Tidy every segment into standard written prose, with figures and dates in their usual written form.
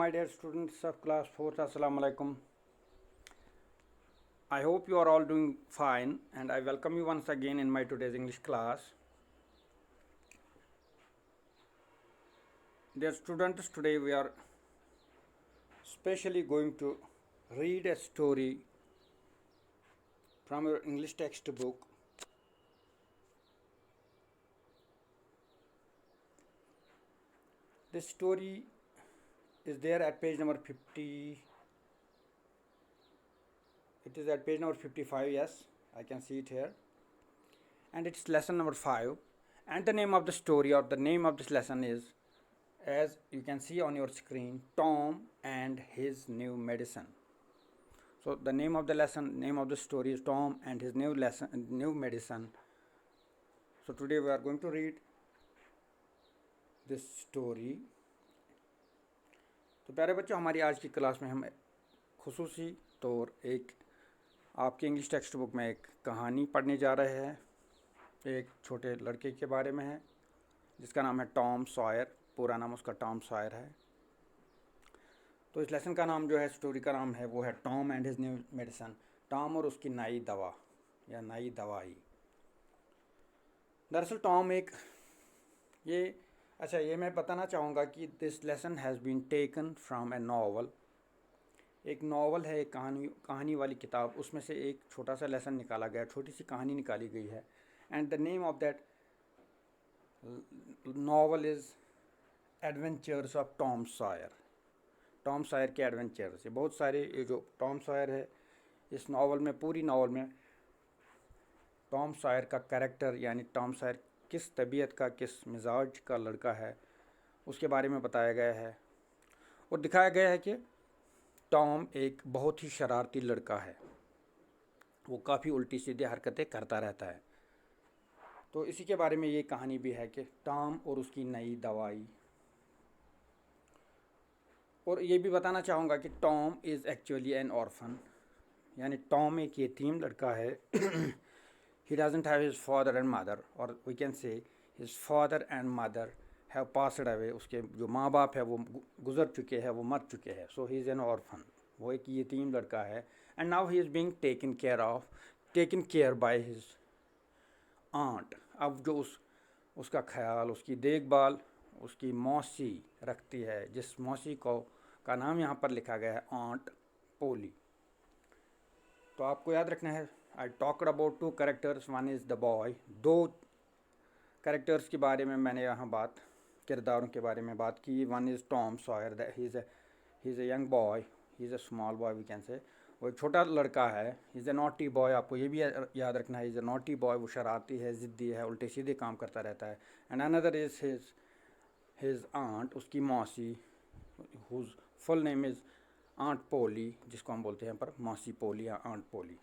my dear students of class 4th. Assalamu alaikum. I hope you are all doing fine and I welcome you once again in my today's English class. Dear students, today we are specially going to read a story from your English textbook. This story is there at page number 50. It is at page number 55. Yes, I can see it here, and it's lesson number 5, and the name of the story or the name of this lesson is, as you can see on your screen, Tom and his new medicine. So the name of the lesson, name of the story is Tom and his new medicine. So today we are going to read this story. तो प्यारे बच्चों, हमारी आज की class में हम खुसूसी तौर एक आपके इंग्लिश टेक्स्ट बुक में एक कहानी पढ़ने जा रहे हैं। एक छोटे लड़के के बारे में है जिसका नाम है टॉम सॉयर। पूरा नाम उसका टॉम सॉयर है। तो इस लेसन का नाम जो है, स्टोरी का नाम है, वो है Tom and his new medicine. Tom और उसकी नई दवा या नई दवाई। दरअसल टॉम ये मैं बताना चाहूँगा कि this lesson has been taken from a novel. एक नावल है, एक कहानी वाली किताब, उसमें से एक छोटा सा लेसन निकाला गया, छोटी सी कहानी निकाली गई है। And the name of that novel is adventures of Tom Sawyer. Tom Sawyer के एडवेंचर्स। ये बहुत सारे, ये जो टॉम सॉयर है इस नावल में, पूरी नावल में टॉम सॉयर का कैरेक्टर, यानी टॉम सॉयर किस तबीयत का, किस मिजाज का लड़का है, उसके बारे में बताया गया है। और दिखाया गया है कि टॉम एक बहुत ही शरारती लड़का है। वो काफ़ी उल्टी सीधी हरकतें करता रहता है। तो इसी के बारे में ये कहानी भी है कि टॉम और उसकी नई दवाई। और ये भी बताना चाहूँगा कि Tom is actually an orphan, यानी टॉम एक यतीम लड़का है। He doesn't have his father and mother, or we can say his father and mother have passed away. उसके जो माँ बाप है वो गुज़र चुके हैं, वो मर चुके हैं। So he is an orphan. वो एक यतीम लड़का है। And now he is being taken care by his aunt. अब जो उसका ख्याल, उसकी देखभाल उसकी मौसी रखती है, जिस मौसी का नाम यहाँ पर लिखा गया है ऑन्ट पोली। तो आपको याद रखना है, I talked about 2 characters, one is the boy. 2 characters के बारे में मैंने यहाँ किरदारों के बारे में बात की। One is Tom Sawyer, he is a young boy, he is a small boy we can say. वो एक छोटा लड़का है। He is a naughty boy, आपको ये भी याद रखना है, इज़ ए नॉटी बॉय। वो शरारती है, ज़िद्दी है, उल्टे सीधे काम करता रहता है। And another is his aunt, उसकी मौसी, whose full name is aunt Polly, जिसको हम बोलते हैं पर मौसी पोली या आंट पोली।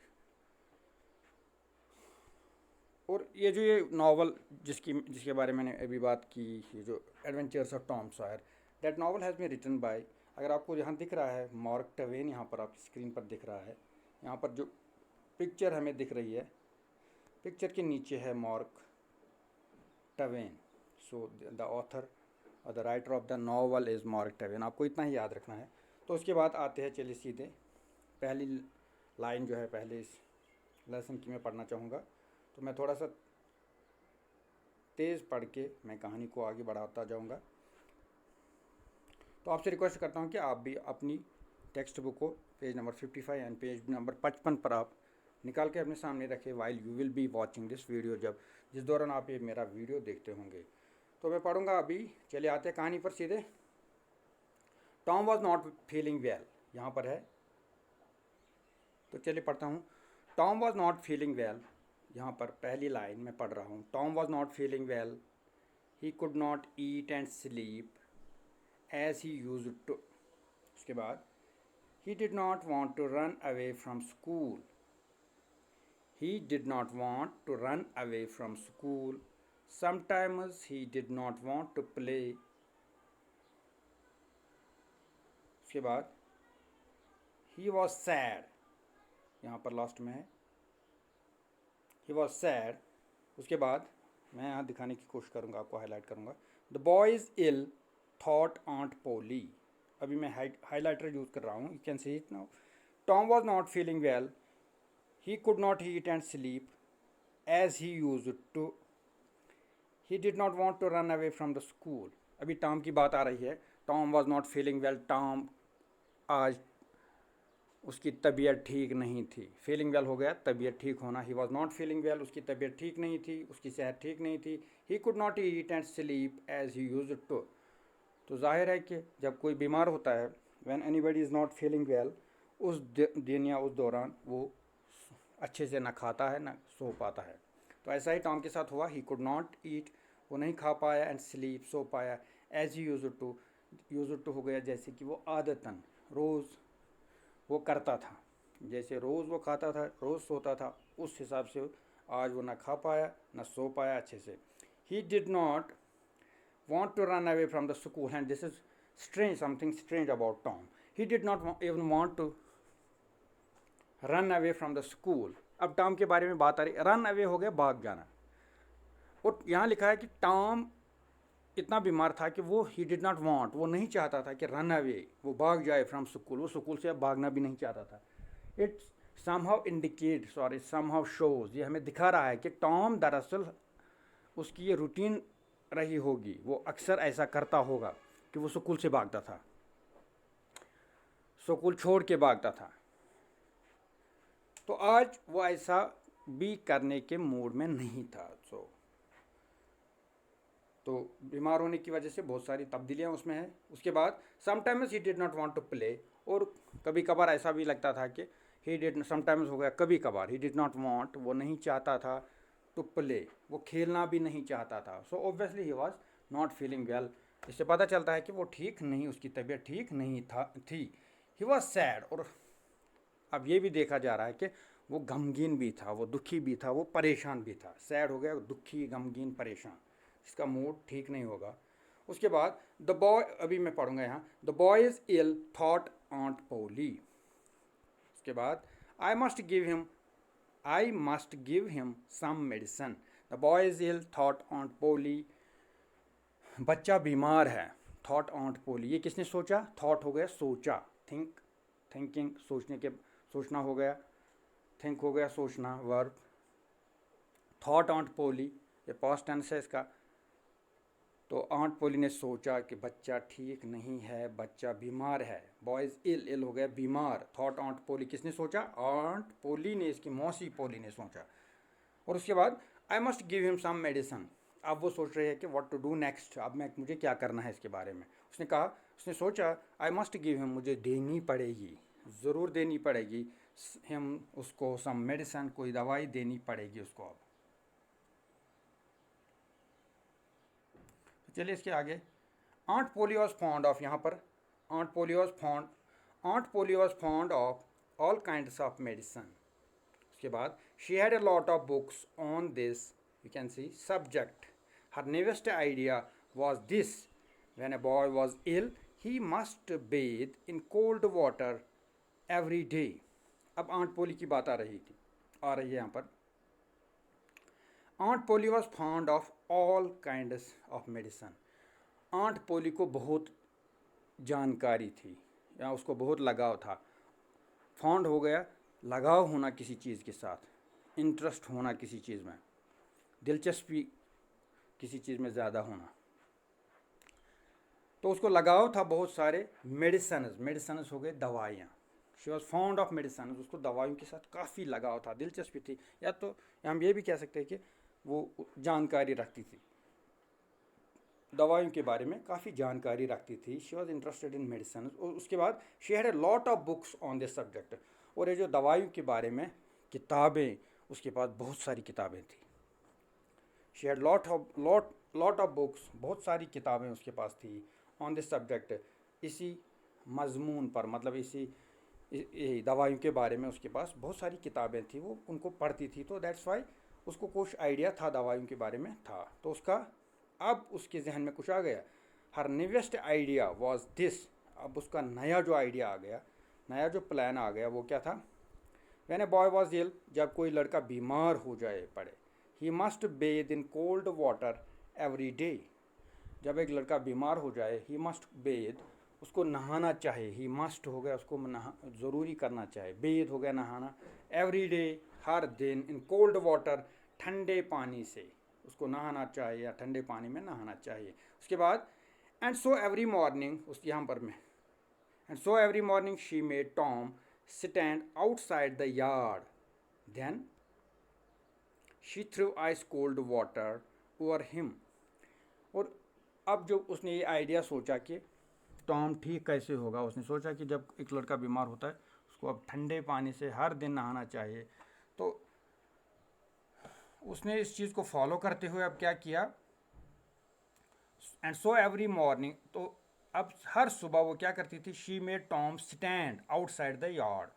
और ये नावल जिसके बारे में मैंने अभी बात की, ये जो adventures of Tom Sawyer, that novel has been written by, अगर आपको यहाँ दिख रहा है मार्क ट्वेन, यहाँ पर आपकी स्क्रीन पर दिख रहा है, यहाँ पर जो पिक्चर हमें दिख रही है, पिक्चर के नीचे है Mark Twain. So the author और the writer of the novel is Mark Twain. आपको इतना ही याद रखना है। तो उसके बाद आते हैं, चलिए सीधे पहली लाइन जो है पहले इस लेसन की मैं पढ़ना चाहूँगा। तो मैं थोड़ा सा तेज़ पढ़ के मैं कहानी को आगे बढ़ाता जाऊँगा। तो आपसे रिक्वेस्ट करता हूँ कि आप भी अपनी टेक्स्ट बुक को page number 55 and page number 55 पर आप निकाल के अपने सामने रखें, while you will be watching this video, जिस दौरान आप ये मेरा वीडियो देखते होंगे। तो मैं पढ़ूँगा अभी। चलिए आते हैं कहानी पर सीधे। Tom was not feeling well, यहाँ पर है, तो चलिए पढ़ता हूँ। Tom was not feeling well, यहाँ पर पहली लाइन में पढ़ रहा हूँ। Tom was not feeling well, he could not eat and sleep as he used to. उसके बाद, he did not want to run away from school, he did not want to run away from school, sometimes he did not want to play. उसके बाद, he was sad, यहाँ पर last में है, he was sad. उसके बाद मैं यहाँ दिखाने की कोशिश करूँगा, आपको हाईलाइट करूँगा। The boy is ill thought aunt Polly, अभी मैं हाईलाइटर यूज़ कर रहा हूँ, you can see it now. Tom was not feeling well, he could not eat and sleep as he use to, he did not want to run away from the school. अभी Tom की बात आ रही है. Tom was not feeling well, Tom आज उसकी तबीयत ठीक नहीं थी. फीलिंग वेल हो गया तबीयत ठीक होना. He was not feeling well, उसकी तबीयत ठीक नहीं थी, उसकी सेहत ठीक नहीं थी. He could not eat and sleep as he use to. तो जाहिर है कि जब कोई बीमार होता है, when anybody is not feeling well, उस दिन या उस दौरान वो अच्छे से ना खाता है ना सो पाता है. तो ऐसा ही टॉम के साथ हुआ. ही कुड नॉट ईट, वो नहीं खा पाया, एंड स्लीप, सो पाया, एज ही यूज टू हो गया जैसे कि वो आदतन रोज़ वो करता था. जैसे रोज़ वो खाता था, रोज़ सोता था, उस हिसाब से आज वो ना खा पाया ना सो पाया अच्छे से. ही did not want to run away from the school, and this is strange, something strange about Tom. He did not even want to run away from the school. अब टॉम के बारे में बात आ रही. रन अवे हो गया भाग जाना. और यहाँ लिखा है कि टॉम इतना बीमार था कि वो ही डिड नॉट वांट, वो नहीं चाहता था कि रन अवे, वो भाग जाए फ्रॉम स्कूल. वो स्कूल से अब भागना भी नहीं चाहता था. It somehow indicate, sorry somehow shows, ये हमें दिखा रहा है कि टॉम दरअसल उसकी ये रूटीन रही होगी, वो अक्सर ऐसा करता होगा कि वो स्कूल से भागता था, स्कूल छोड़ के भागता था. तो आज वो ऐसा भी करने के मूड में नहीं था. तो बीमार होने की वजह से बहुत सारी तब्दीलियाँ उसमें हैं. उसके बाद sometimes he did not want to play, और कभी कभार ऐसा भी लगता था कि ही डिड, समटाइम्स हो गया कभी कभार, ही डिड नॉट वांट, वो नहीं चाहता था टू प्ले, वो खेलना भी नहीं चाहता था. So obviously he was not feeling well. इससे पता चलता है कि वो ठीक नहीं, उसकी तबीयत ठीक नहीं थी. ही वॉज सैड, और अब ये भी देखा जा रहा है कि वो गमगीन भी था, वो दुखी भी था, वो परेशान भी था. सैड हो गया, दुखी, गमगीन, परेशान, इसका मूड ठीक नहीं होगा. उसके बाद द बॉय, अभी मैं पढ़ूंगा यहाँ, the boy is ill thought aunt Polly. उसके बाद I must give him some medicine. The boy is ill thought aunt Polly, बच्चा बीमार है. थॉट ऑन्ट पोली, ये किसने सोचा? थॉट हो गया सोचा, थिंकिंग, सोचना हो गया, थिंक हो गया सोचना, वर्ब. थॉट ऑन्ट पोली, ये पास्ट टेंस है इसका. तो आंट पोली ने सोचा कि बच्चा ठीक नहीं है, बच्चा बीमार है. बॉयज़ इल हो गया बीमार. थॉट आंट पोली, किसने सोचा? आंट पोली ने, इसकी मौसी पोली ने सोचा. और उसके बाद I must give him some medicine. अब वो सोच रही है कि व्हाट टू डू नेक्स्ट, अब मुझे क्या करना है इसके बारे में. उसने सोचा आई मस्ट गिव हिम, मुझे देनी पड़ेगी, ज़रूर देनी पड़ेगी, हिम, उसको, सम मेडिसन, कोई दवाई देनी पड़ेगी उसको. अब चलिए इसके आगे. Aunt Polly was fond of, यहाँ पर Aunt Polly was fond of all kinds of medicine. उसके बाद she had a lot of books on this, you can see, subject. हर newest idea was this, when a boy was ill he must bathe in cold water every day. अब Aunt Polly की बात आ रही है यहाँ पर. Aunt Polly was fond of all kinds of medicine. Aunt Polly को बहुत जानकारी थी, या उसको बहुत लगाव था. फॉन्ड हो गया लगाव होना किसी चीज़ के साथ, इंटरेस्ट होना किसी चीज़ में, दिलचस्पी किसी चीज़ में ज़्यादा होना. तो उसको लगाव था बहुत सारे मेडिसन्स हो गए दवाइयाँ. She was fond of medicine, उसको दवाइयों के साथ काफ़ी लगाव था, दिलचस्पी थी. या तो हम ये भी कह सकते हैं कि वो जानकारी रखती थी, दवाइयों के बारे में काफ़ी जानकारी रखती थी. She was interested in medicine. और उसके बाद she had a lot of books on this subject. और ये जो दवाइयों के बारे में किताबें, उसके पास बहुत सारी किताबें थी. She had lot of books, बहुत सारी किताबें उसके पास थी, ऑन दिस सब्जेक्ट, इसी मजमून पर, मतलब इसी दवाइयों के बारे में उसके पास बहुत सारी किताबें थी, वो उनको पढ़ती थी. तो दैट्स वाई उसको कुछ आइडिया था, दवाइयों के बारे में था. तो अब उसके जहन में कुछ आ गया. हर नेवेस्ट आइडिया वॉज दिस, अब उसका नया जो आइडिया आ गया, नया जो प्लान आ गया, वो क्या था? When a boy was ill, जब कोई लड़का बीमार हो जाए पड़े, he must bathe in cold water every day. जब एक लड़का बीमार हो जाए, ही मस्ट बेथ, उसको नहाना चाहिए, ही मस्ट हो गया, उसको ज़रूरी करना चाहिए, बेद हो गया नहाना, एवरी डे हर दिन, इन कोल्ड वाटर ठंडे पानी से उसको नहाना चाहिए या ठंडे पानी में नहाना चाहिए। उसके बाद एंड सो एवरी मॉर्निंग, उस यहाँ पर मैं and so every morning she made Tom stand outside the yard, then she threw ice cold water over him. और अब जो उसने ये आइडिया सोचा कि टॉम ठीक कैसे होगा, उसने सोचा कि जब एक लड़का बीमार होता है उसको अब ठंडे पानी से हर दिन नहाना चाहिए। तो उसने इस चीज़ को फॉलो करते हुए अब क्या किया, एंड सो एवरी मॉर्निंग, तो अब हर सुबह वो क्या करती थी, she made Tom stand outside the yard,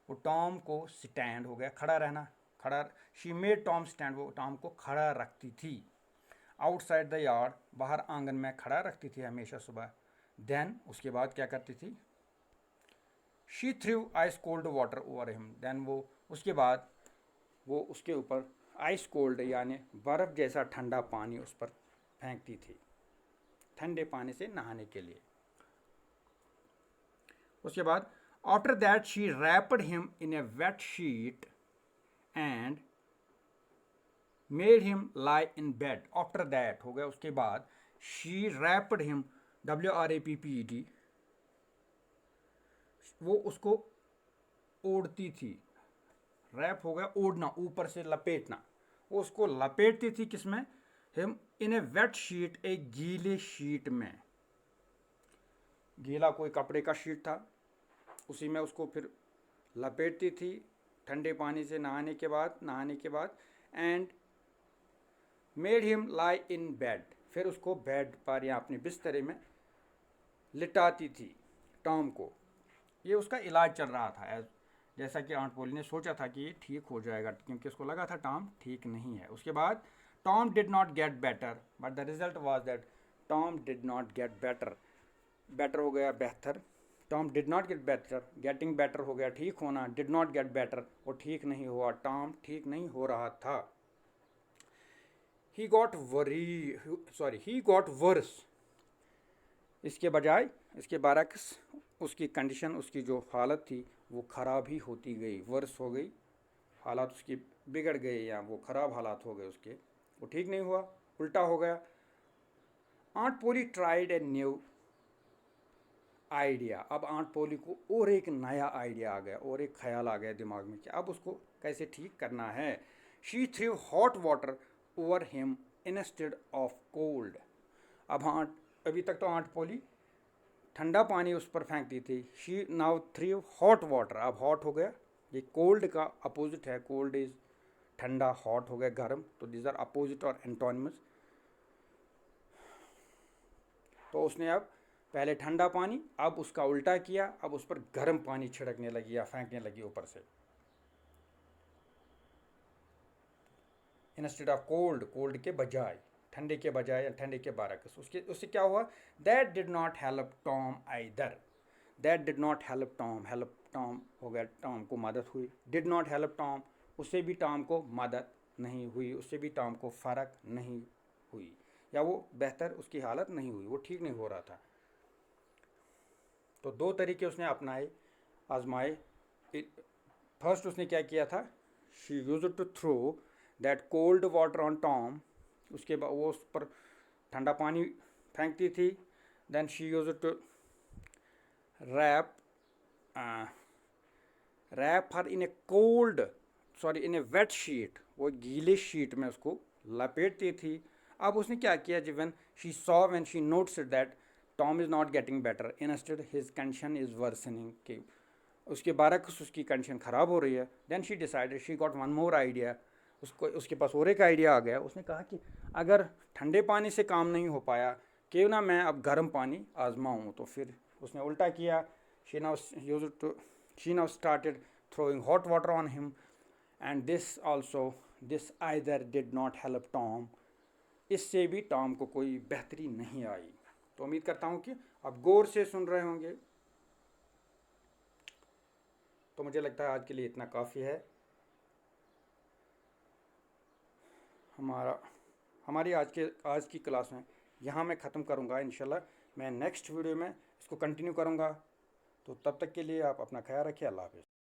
वो टॉम को स्टैंड हो गया खड़ा रहना, खड़ा, शी मेड टॉम स्टैंड, वो टॉम को खड़ा रखती थी, आउटसाइड द यार्ड, बाहर आंगन में खड़ा रखती थी हमेशा सुबह। देन उसके बाद क्या करती थी, she threw ice cold water over him, then वो उसके बाद वो उसके ऊपर आइस कोल्ड यानी बर्फ़ जैसा ठंडा पानी उस पर फेंकती थी, ठंडे पानी से नहाने के लिए। उसके बाद after that she wrapped him in a wet sheet and made him lie in bed. After that हो गया, उसके बाद शी रैप्ड हिम, WRAPPED, वो उसको ओढ़ती थी, रैप हो गया ओढ़ना, ऊपर से लपेटना, वो उसको लपेटती थी किसमें, him in a wet sheet, एक गीले शीट में, गीला कोई कपड़े का शीट था उसी में उसको फिर लपेटती थी ठंडे पानी से नहाने के बाद and made him lie in bed, फिर उसको बेड पर या अपने बिस्तरे में लिटाती थी टॉम को। ये उसका इलाज चल रहा था, जैसा कि आंट पोली ने सोचा था कि ये ठीक हो जाएगा, क्योंकि उसको लगा था टॉम ठीक नहीं है। उसके बाद Tom did not get better, but the result was that Tom did not get better, better हो गया बेहतर, Tom did not get better, getting better हो गया ठीक होना, डिड नॉट गेट बेटर वो ठीक नहीं हुआ, टॉम ठीक नहीं हो रहा था। ही गॉट वर्स, इसके बजाय इसके बरक्स उसकी कंडीशन, उसकी जो हालत थी वो ख़राब ही होती गई, वर्स हो गई, हालात उसकी बिगड़ गए या वो ख़राब हालात हो गए उसके, वो ठीक नहीं हुआ, उल्टा हो गया। Aunt Polly tried a new idea, अब आंट पोली को और एक नया आइडिया आ गया, और एक ख्याल आ गया दिमाग में कि अब उसको कैसे ठीक करना है। She threw hot water over him instead of cold. अब अभी तक तो आंट पोली ठंडा पानी उस पर फेंकती थी, she now through hot water, अब हॉट हो गया, ये कोल्ड का अपोजिट है, कोल्ड इज ठंडा, हॉट हो गया गर्म, तो दीज आर अपोजिट और एंटोनिमस। तो उसने अब पहले ठंडा पानी, अब उसका उल्टा किया, अब उस पर गर्म पानी छिड़कने लगी या फेंकने लगी ऊपर से, इंस्टेड ऑफ कोल्ड, कोल्ड के बजाय, ठंडे के बजाय या ठंडे के बरक्स। उससे क्या हुआ, that did not help Tom either, that did not help Tom, help Tom हो गया, टॉम को मदद हुई, डिड नॉट हेल्प टॉम, उससे भी टॉम को मदद नहीं हुई, उससे भी टॉम को फ़र्क नहीं हुई, या वो बेहतर उसकी हालत नहीं हुई, वो ठीक नहीं हो रहा था। तो दो तरीके उसने अपनाए, आजमाए। फर्स्ट उसने क्या किया था, she use to throw that cold water on Tom, उसके बाद वो उस पर ठंडा पानी फेंकती थी, then she use to wrap wrap her in a cold, sorry in a wet sheet, वो गीले शीट में उसको लपेटती थी। अब उसने क्या किया, जब she saw when she notes that Tom is not getting better, instead his condition is worsening, कि उसके बरक्स उसकी कंडीशन ख़राब हो रही है, then she decided, she got one more idea, उसके पास और एक आइडिया आ गया। उसने कहा कि अगर ठंडे पानी से काम नहीं हो पाया, क्यों ना मैं अब गर्म पानी आजमाऊँ। तो फिर उसने उल्टा किया, she now started throwing hot water on him, and this either did not help Tom, इससे भी टॉम को कोई बेहतरी नहीं आई। तो उम्मीद करता हूँ कि आप गौर से सुन रहे होंगे। तो मुझे लगता है आज के लिए इतना काफ़ी है। हमारी आज की क्लास में यहाँ मैं ख़त्म करूँगा इंशाल्लाह। मैं नेक्स्ट वीडियो में इसको कंटिन्यू करूँगा। तो तब तक के लिए आप अपना ख्याल रखिए। अल्लाह हाफ़िज़।